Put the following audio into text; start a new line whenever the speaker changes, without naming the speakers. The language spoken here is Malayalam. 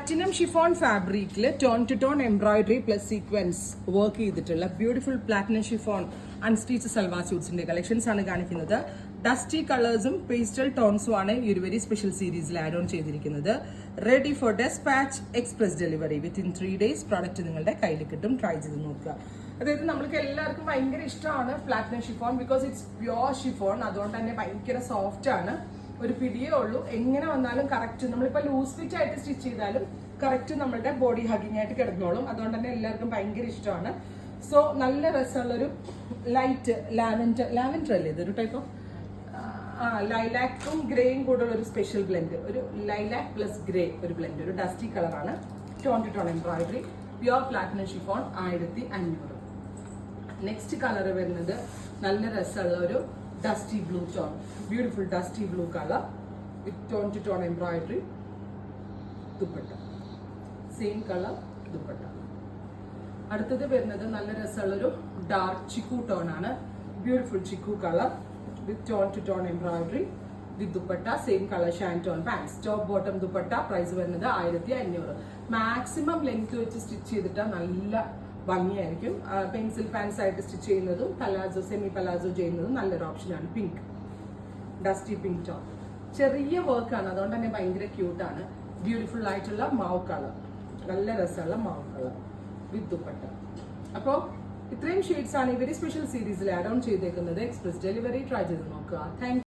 പ്ലാറ്റിനം ഷിഫോൺ ഫാബ്രിക്കിൽ tone to tone embroidery plus sequins work ചെയ്തിട്ടുള്ള beautiful platinum chiffon unstitch salwar സ്യൂട്ട്സിന്റെ കളക്ഷൻസ് ആണ് കാണിക്കുന്നത്. ഡസ്റ്റി കളേഴ്സും പേസ്റ്റൽ ടോൺസും ആണ് ഈ ഒരു വെരി സ്പെഷ്യൽ സീരീസിൽ ആഡ് ഓൺ ചെയ്തിരിക്കുന്നത്. Ready for despatch express delivery within 3 days product നിങ്ങളുടെ കയ്യിൽ കിട്ടും. ട്രൈ ചെയ്ത് നോക്കുക. അതായത് നമ്മൾക്ക് എല്ലാവർക്കും ഭയങ്കര ഇഷ്ടമാണ് platinum chiffon because it's pure chiffon. അതുകൊണ്ട് തന്നെ ഭയങ്കര സോഫ്റ്റ് ആണ്. ഒരു പിടിയേ ഉള്ളൂ. എങ്ങനെ വന്നാലും കറക്റ്റ് നമ്മളിപ്പോൾ ലൂസ് ഫിറ്റ് ആയിട്ട് സ്റ്റിച്ച് ചെയ്താലും കറക്റ്റ് നമ്മുടെ ബോഡി ഹഗിങ് ആയിട്ട് കിടന്നോളും. അതുകൊണ്ട് തന്നെ എല്ലാവർക്കും ഭയങ്കര ഇഷ്ടമാണ്. സോ നല്ല രസമുള്ളൊരു ലൈറ്റ് ലാവൻഡർ അല്ലേ ഇതൊരു ടൈപ്പ് ഓഫ് ലൈലാക്കും ഗ്രേയും കൂടെ ഒരു സ്പെഷ്യൽ ബ്ലെൻഡ്, ഒരു ലൈലാക്ക് പ്ലസ് ഗ്രേ ഒരു ബ്ലെൻഡ്, ഒരു ഡസ്റ്റി കളറാണ്. Tone to tone embroidery pure platinum chiffon 1500. Next കളർ വരുന്നത് നല്ല രസമുള്ള ഒരു dusty blue tone, beautiful dusty blue colour with tone to tone embroidery dupatta, same colour dupatta. അടുത്തത് വരുന്നത് നല്ല രസമുള്ളൊരു ഡാർക്ക് ചിക്കു ടോൺ ആണ്, beautiful chikoo colour with tone to tone embroidery with dupatta, same colour ഷാൻ tone pants, top bottom dupatta. Price വരുന്നത് 1500. മാക്സിമം ലെങ്ത് വെച്ച് സ്റ്റിച്ച് ചെയ്തിട്ട് നല്ല ഭംഗിയായിരിക്കും. പെൻസിൽ പാൻസ് ആയിട്ട് സ്റ്റിച്ച് ചെയ്യുന്നതും പലാസോ സെമി പലാസോ ചെയ്യുന്നതും നല്ലൊരു ഓപ്ഷനാണ്. പിങ്ക്, ഡസ്റ്റി പിങ്ക് ടോൺ, ചെറിയ വർക്കാണ്, അതുകൊണ്ട് തന്നെ ഭയങ്കര ക്യൂട്ടാണ്. ബ്യൂട്ടിഫുൾ ആയിട്ടുള്ള മാവ് കളർ, നല്ല രസമുള്ള മാവ് കളർ വിത്ത് ദുപ്പട്ട. അപ്പോൾ ഇത്രയും ഷെയ്ഡ്സ് ആണ് ഈ വെരി സ്പെഷ്യൽ സീരീസിൽ ആഡ് ഓൺ ചെയ്തേക്കുന്നത്. എക്സ്പ്രസ് ഡെലിവറി ട്രൈ ചെയ്ത് നോക്കുക. താങ്ക്